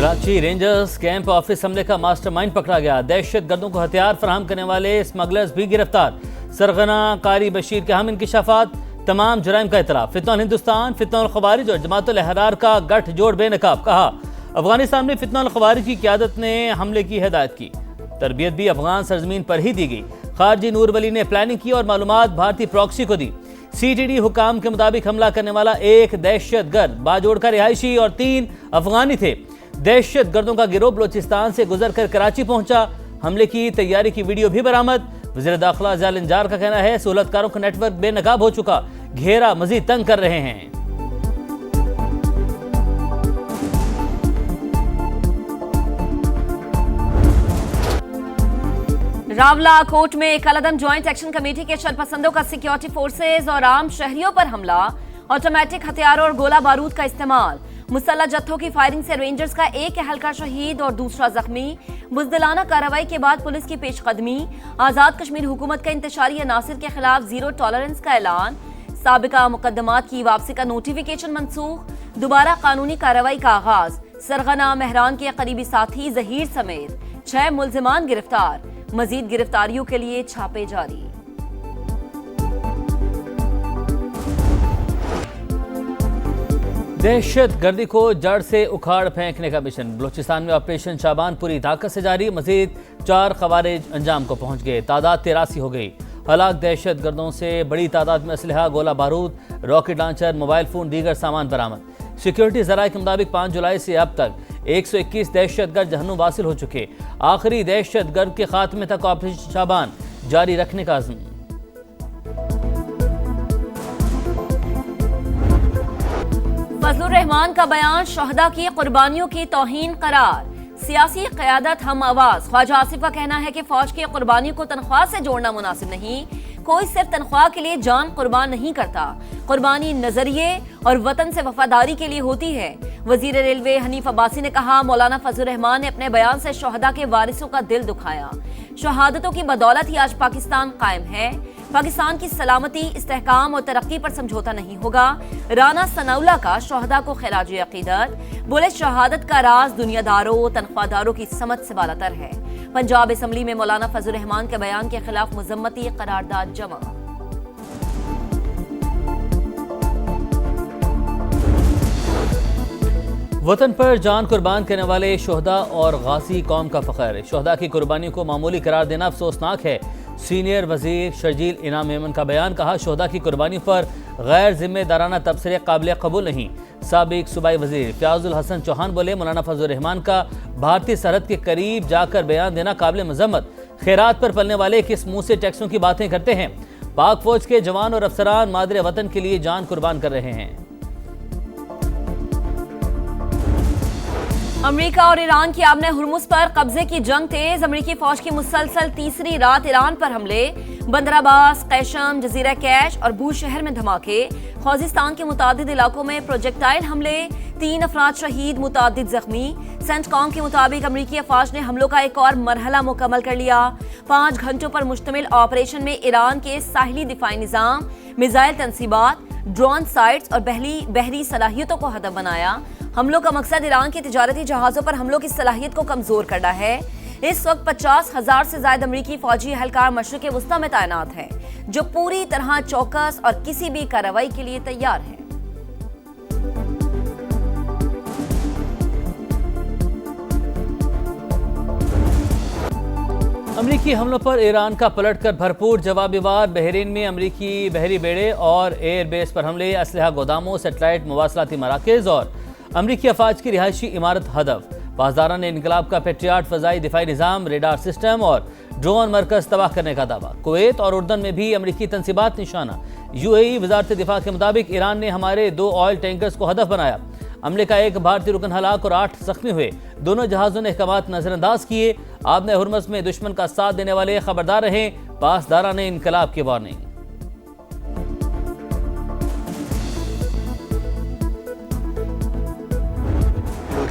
Karachi rangers camp office हमले का mastermind पकड़ा गया। दहशत गर्दों को हथियार फराहम करने वाले स्मगलर्स भी गिरफ्तार। सरगना कारी बशीर के अहम इंकिशाफात, तमाम जुराइम का इतराफ। फितनल हिंदुस्तान, फितनल खवारिज और जमातुल अहरार का गठ जोड़ बेनकाब। कहा अफगानिस्तान में फितनल खवारिज की क़यादत ने हमले की हिदायत की। तरबियत भी अफगान सरजमीन पर ही दी गई। खारजी नूर वली ने प्लानिंग की और मालूमात भारतीय प्रॉक्सी को दी। CTD हुकाम के मुताबिक हमला करने वाला एक दहशत गर्द बाजोड़ का रिहायशी और 3 अफगानी थे। दहशत गर्दों का गिरोह बलोचिस्तान से गुजर कर कराची पहुंचा। हमले की तैयारी की वीडियो भी बरामद। वज़ीर दाखिला ज़ियाल इंजार का कहना है सहूलतकारों का नेटवर्क बेनकाब हो चुका, घेरा मजीद तंग कर रहे हैं। रावला कोर्ट में कलअदम ज्वाइंट एक्शन कमेटी के शरपसंदों का सिक्योरिटी फोर्सेज और आम शहरियों पर हमला। ऑटोमेटिक हथियारों और गोला बारूद का इस्तेमाल। मुसल्लह जत्थों की फायरिंग से रेंजर्स का एक एहलकार शहीद और दूसरा जख्मी। बुज़दिलाना कार्रवाई के बाद पुलिस की पेशकदमी। आजाद कश्मीर हुकूमत का इंतशारी अनासिर के खिलाफ जीरो टॉलरेंस का ऐलान। साबिका मुकदमात की वापसी का नोटिफिकेशन मनसूख। दोबारा कानूनी कार्रवाई का आगाज। सरगना महरान के करीबी साथी जहीर समेत 6 मुल्जिमान गिरफ्तार। मजीद गिरफ्तारियों के लिए छापे जारी। दहशत गर्दी को जड़ से उखाड़ फेंकने का मिशन। बलूचिस्तान में ऑपरेशन शाबान पूरी ताकत से जारी। मजीद 4 खवारिज अंजाम को पहुंच गए। तादाद 83 हो गई। हलाक दहशत गर्दों से बड़ी तादाद में असलहा, गोला बारूद, रॉकेट लॉन्चर, मोबाइल फोन, दीगर सामान बरामद। सिक्योरिटी जराये के मुताबिक 5 जुलाई से अब तक 121 दहशत गर्द जहन्नुम वासिल हो चुके। आखिरी दहशत गर्द के खात्मे तक ऑपरेशन शाबान जारी रखने का अज़्म। फजलुर रहमान का बयान शहदा की कुर्बानियों की तौहीन करार। सियासी क़यादत हम आवाज। ख्वाजा आसिफ का कहना है कि फौज की कुर्बानियों को तनख्वाह से जोड़ना मुनासिब नहीं। कोई सिर्फ तनख्वाह के लिए जान कुर्बान नहीं करता। कुर्बानी नजरिए और वतन से वफादारी के लिए होती है। वजीर रेलवे हनीफ अब्बासी ने कहा मौलाना फजलुर रहमान ने अपने बयान से शहदा के वारिसों का दिल दुखाया। शहादतों की बदौलत ही आज पाकिस्तान कायम है। पाकिस्तान की सलामती, इस्तेहकाम और तरक्की पर समझौता नहीं होगा। राना सनाउल्लाह का शहदा को खिराज अकीदत। बोले शहादत का राज दुनियादारों तनख्वाहदारों की समझ से बालातर है। पंजाब असम्बली में मौलाना फजलुर रहमान के बयान के खिलाफ मुजम्मती करारदाद जमा। वतन पर जान कुर्बान करने वाले शोहदा और गाजी कौम का फ़ख्र। शोहदा की कुर्बानियों को मामूली करार देना अफसोसनाक है। सीनियर वजीर शर्जील इनाम मेमन का बयान। कहा शोहदा की कुर्बानियों पर गैर जिम्मेदाराना तबसरे काबिल कबूल नहीं। साबिक सूबाई वजीर फयाजुल हसन चौहान बोले मौलाना फजलुर रहमान का भारतीय सरहद के करीब जाकर बयान देना काबिल मजम्मत। खैरात पर पलने वाले किस मुंह से टैक्सों की बातें करते हैं। पाक फौज के जवान और अफसरान मादरे वतन के लिए जान कुर्बान कर रहे हैं। अमेरिका और ईरान की आबने हुर्मुज पर कब्जे की जंग तेज। अमेरिकी फौज की मुसलसल तीसरी रात ईरान पर हमले। बंदर अब्बास, कैशम, जजीरा कैश और बूश शहर में धमाके। खोजिस्तान के मुतादिद इलाकों में प्रोजेक्टाइल हमले। 3 अफराद शहीद, मुतादिद जख्मी। सेंटकॉम के मुताबिक अमेरिकी अफवाज ने हमलों का एक और मरहला मुकम्मल कर लिया। 5 घंटों पर मुश्तमिल ऑपरेशन में ईरान के साहिली दिफाई निज़ाम, मिसाइल तनसीबात, ड्रोन साइट्स और बहरी सलाहियतों को हदफ बनाया। हमलों का मकसद ईरान के तिजारती जहाज़ों पर हमलों की सलाहियत को कमजोर करना है। इस वक्त 50,000 से ज्यादा अमरीकी फौजी एहलकार मशरिक़ वस्ता में तैनात हैं, जो पूरी तरह चौकस और किसी भी कार्रवाई के लिए तैयार हैं। अमरीकी हमलों पर ईरान का पलटकर भरपूर जवाबी वार। बहरीन में अमरीकी बहरी बेड़े और एयरबेस पर हमले। असलहा गोदामों, सेटेलाइट मवासलाती मराकज़ और अमरीकी अफवाज की रिहायशी इमारत हदफ। पासदारा ने इनकलाब का पेट्रियाट फ़ज़ाई दिफाई निज़ाम, रेडार सिस्टम और ड्रोन मरकज़ तबाह करने का दावा। कुवैत और उर्दन में भी अमरीकी तनसीबात निशाना। UAE वज़ारत दिफा के मुताबिक ईरान ने हमारे 2 ऑयल टैंकर्स को हदफ बनाया। हमले का एक भारतीय रुकन हलाक और 8 जख्मी हुए। दोनों जहाज़ों ने अहकामात नजरअंदाज किए। आबने हुर्मुज़ में दुश्मन का साथ देने वाले खबरदार रहें। पासदारा ने इनकलाब की warning.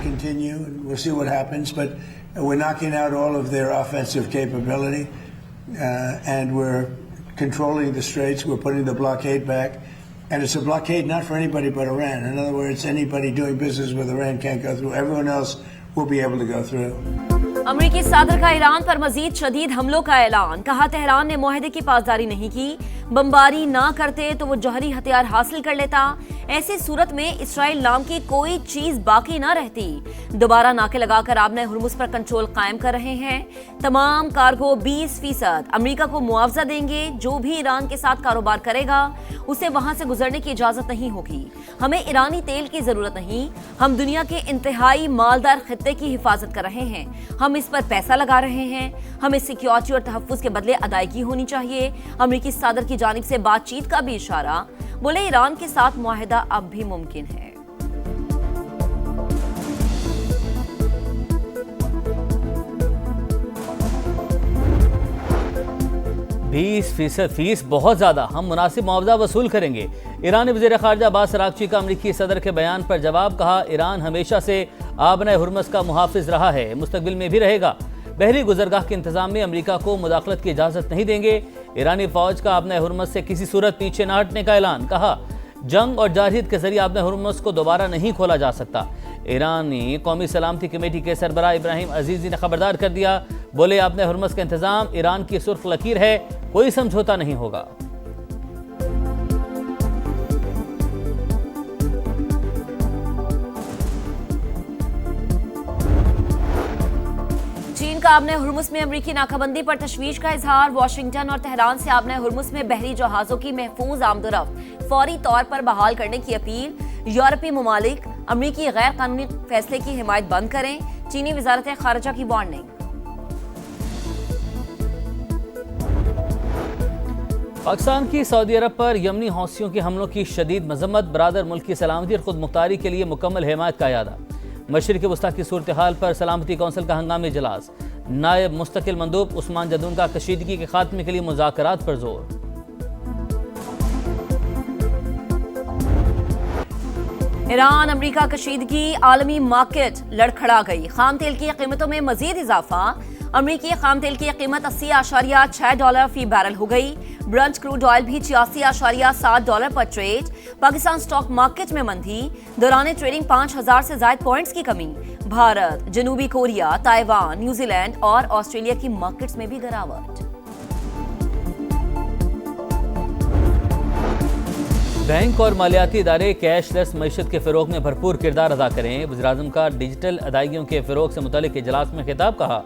Continue and we'll see what happens, but we're knocking out all of their offensive capability and we're controlling the straits. We're putting the blockade back, and it's a blockade not for anybody but Iran. In other words, anybody doing business with Iran can't go through. Everyone else will be able to go through. अमरीकी सदर का Iran पर मजीद शदीद हमलों का ऐलान। कहा, Tehran ने मुआहदे की पासदारी नहीं की, बमबारी ना करते तो वो जौहरी हथियार हासिल कर लेता। ऐसी सूरत में इसराइल नाम की कोई चीज बाकी ना रहती। दोबारा नाके लगाकर आपने हुर्मुज पर कंट्रोल कायम कर रहे हैं। तमाम कार्गो 20% अमेरिका को मुआवजा देंगे। जो भी ईरान के साथ कारोबार करेगा उसे वहां से गुजरने की इजाजत नहीं होगी। हमें ईरानी तेल की जरूरत नहीं, हम दुनिया के इंतहाई मालदार खित्ते की हिफाजत कर रहे हैं। हम इस पर पैसा लगा रहे हैं। हमें सिक्योरिटी और तहफ्फुज के बदले अदायगी होनी चाहिए। अमेरिकी सदर की जानिब से बातचीत का भी इशारा। बोले, ईरान के साथ मुआहदा अब भी मुमकिन है। 20% फीस बहुत ज्यादा, हम मुनासिब मुआवजा वसूल करेंगे। ईरानी वज़ीर ख़ारिजा अब्बास अराग़ची का अमरीकी सदर के बयान पर जवाब। कहा, ईरान हमेशा से आबने हुर्मुज का मुहाफ़िज़ रहा है, मुस्तक़बिल में भी रहेगा। बहरी गुजरगाह के इंतजाम में अमेरिका को मुदाखलत की इजाज़त नहीं देंगे। ईरानी फ़ौज का आबने हुर्मुज से किसी सूरत पीछे न हटने का ऐलान। कहा, जंग और जारहियत के जरिए आबने हुर्मुज को दोबारा नहीं खोला जा सकता। ईरानी कौमी सलामती कमेटी के सरबराह इब्राहिम अजीज़ी ने खबरदार कर दिया। बोले, आबने हुर्मुज का इंतजाम ईरान की सुर्ख लकीर है, कोई समझौता नहीं होगा। चीन का आबने हुर्मुज में अमरीकी नाकाबंदी पर तशवीश का इजहार। वाशिंगटन और तेहरान से आबने हुर्मुज में बहरी जहाजों की महफूज आमदोरफ्त फौरी तौर पर बहाल करने की अपील। यूरोपीय ममालिक अमरीकी गैर कानूनी फैसले की हिमायत बंद करें। चीनी वजारत खारजा की वार्निंग। पाकिस्तान की सऊदी अरब पर यमनी हौसियों के हमलों की शदीद मजम्मत। बरादर मुल्क की सलामती और खुद मुख्तारी के लिए मुकम्मल हिमायत का यादा। मशरिक़ वस्ता की सूरत हाल पर सलामती कौंसिल का हंगामी इजलास। नायब मुस्तकिल मंदूब उस्मान जदून का कशीदगी के खात्मे के लिए मुज़ाकरात पर जोर। ईरान अमरीका कशीदगी, आलमी मार्केट लड़खड़ा गई। खाम तेल की कीमतों में मजीद इजाफा। अमरीकी खाम तेल की कीमत $80.6 फी बैरल हो गई। ब्रंट क्रूड ऑयल भी $86.7 पर ट्रेड। पाकिस्तान स्टॉक मार्केट में मंदी। दौरान ट्रेडिंग 5000 से ज्यादा पॉइंट्स की कमी। भारत, जनूबी कोरिया, ताइवान, न्यूजीलैंड और ऑस्ट्रेलिया की मार्केट्स में भी गिरावट। बैंक और मालियाती इदारे कैशलेस मईशत के फ़रोग में भरपूर किरदार अदा करें। वज़ीर-ए-आज़म का डिजिटल अदायगियों के फ़रोग से मुतालिक इजलास में खिताब। कहा,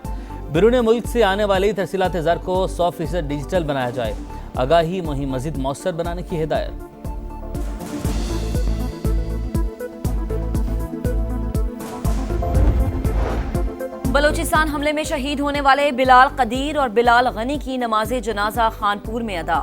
बैरून मुल्क से आने वाली तरसीलात ज़र को 100% डिजिटल बनाया जाए। आगाही मुहिम मज़ीद मौसर बनाने की हिदायत। बलोचिस्तान हमले में शहीद होने वाले बिलाल कदीर और बिलाल गनी की नमाज जनाजा खानपुर में अदा।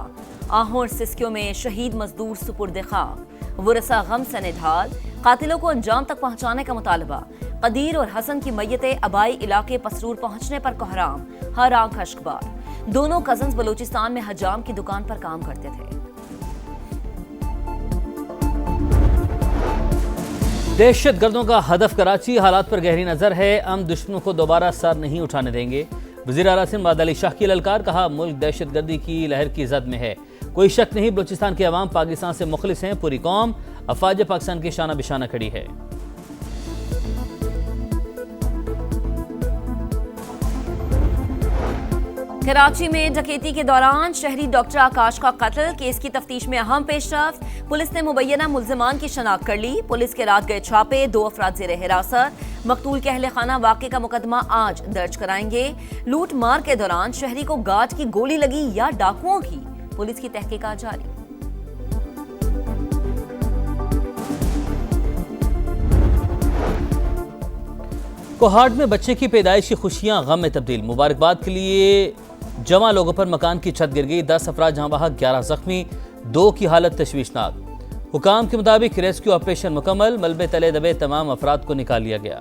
आहोर सिस्कियों में शहीद मजदूर सुपुर्द खाक। वरसा गम से निढाल। कातिलों को अंजाम तक पहुंचाने का मुतालबा। कदीर और हसन की मैयतें अबाई इलाके पसरूर पहुंचने पर कोहराम। हर आंख अश्कबार। दोनों कजन्स बलोचिस्तान में हजाम की दुकान पर काम करते थे। दहशत गर्दों का हदफ कराची, हालात पर गहरी नजर है। हम दुश्मनों को दोबारा सर नहीं उठाने देंगे। वज़ीर आला सिंध मुराद अली शाह की ललकार। कहा, मुल्क दहशत गर्दी की लहर की जद में है। कोई शक नहीं, बलूचिस्तान के अवाम पाकिस्तान से मुखलिस हैं। पूरी कौम अफवाज पाकिस्तान की शाना बिशाना खड़ी है। कराची में डकैती के दौरान शहरी डॉक्टर आकाश का कत्ल। केस की तफ्तीश में अहम पेशरफ्त। पुलिस ने मुबैना मुल्जिमान की शनाख्त कर ली। पुलिस के रात गए छापे। 2 अफराद ज़ेर हिरासत। मकतूल के अहले खाना वाक़े का मुकदमा आज दर्ज कराएंगे। लूट मार के दौरान शहरी को गार्ड की गोली लगी या डाकुओं की, पुलिस की तहकीकात जारी। कोहाट में बच्चे की पैदाइश की खुशियां गम में तब्दील। मुबारकबाद के लिए जमा लोगों पर मकान की छत गिर गई। 10 अफराद जहां बहक, 11 जख्मी, 2 की हालत तशवीशनाक। हुकाम के मुताबिक रेस्क्यू ऑपरेशन मुकम्मल। मलबे तले दबे तमाम अफराद को निकाल लिया गया।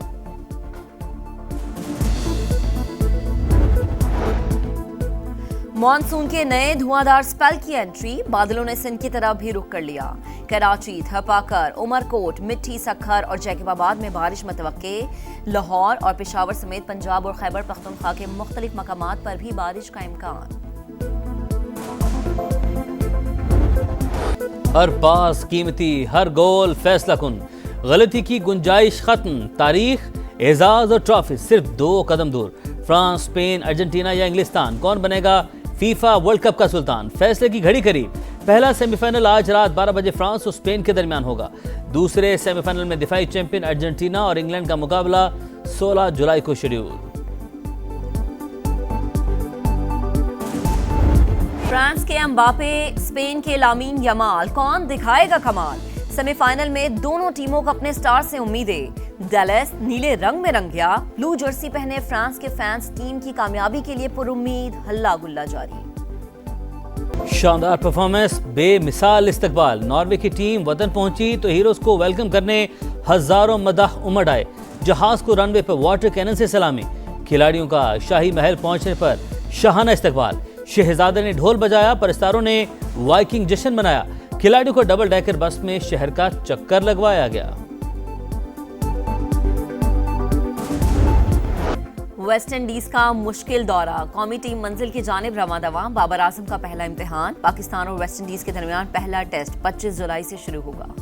मॉनसून के नए धुआंधार स्पेल की एंट्री। बादलों ने सिंध की तरफ भी रुख कर लिया। कराची, थपाकर, उमरकोट, मिट्टी, सखर और जैकबाबाद में बारिश मुतवक्के। लाहौर और पेशावर समेत पंजाब और खैबर पख्तूनख्वा के मुख्तलिफ मकामात पर भी बारिश का इम्कान। हर पास कीमती, हर गोल फैसला कुन। गलती की गुंजाइश खत्म। तारीख एजाज और ट्रॉफी सिर्फ 2 कदम दूर। फ्रांस, स्पेन, अर्जेंटीना या इंग्लिस्तान, कौन बनेगा फीफा वर्ल्ड कप का सुल्तान? फैसले की घड़ी करीब। पहला सेमीफाइनल आज रात 12 बजे फ्रांस और स्पेन के दरमियान होगा। दूसरे सेमीफाइनल में दिफाई चैंपियन अर्जेंटीना और इंग्लैंड का मुकाबला 16 जुलाई को शेड्यूल। फ्रांस के एम्बापे, स्पेन के लामीन यमाल, कौन दिखाएगा कमाल? सेमीफाइनल में दोनों टीमों को अपने स्टार से उम्मीदें। डैलस नीले रंग में रंग गया। ब्लू जर्सी पहने फ्रांस के फैंस टीम की कामयाबी के लिए पुरुम्मीद, हल्ला गुल्ला जारी। शानदार परफॉर्मेंस, बेमिसाल इस्तकबाल। नॉर्वे की टीम वतन पहुंची तो हीरोज को वेलकम करने हजारों मदाह उमड़ आए। जहाज को रनवे पर वाटर कैनन से सलामी। खिलाड़ियों का शाही महल पहुंचने पर शाहाना इस्तकबाल। शहजादे ने ढोल बजाया, परस्तारों ने वाइकिंग जश्न मनाया। खिलाड़ियों को डबल डेकर बस में शहर का चक्कर लगवाया गया। वेस्ट इंडीज का मुश्किल दौरा, कौमी टीम मंजिल की जानिब रवां दवा। बाबर आजम का पहला इम्तिहान। पाकिस्तान और वेस्ट इंडीज के दरमियान पहला टेस्ट 25 जुलाई से शुरू होगा।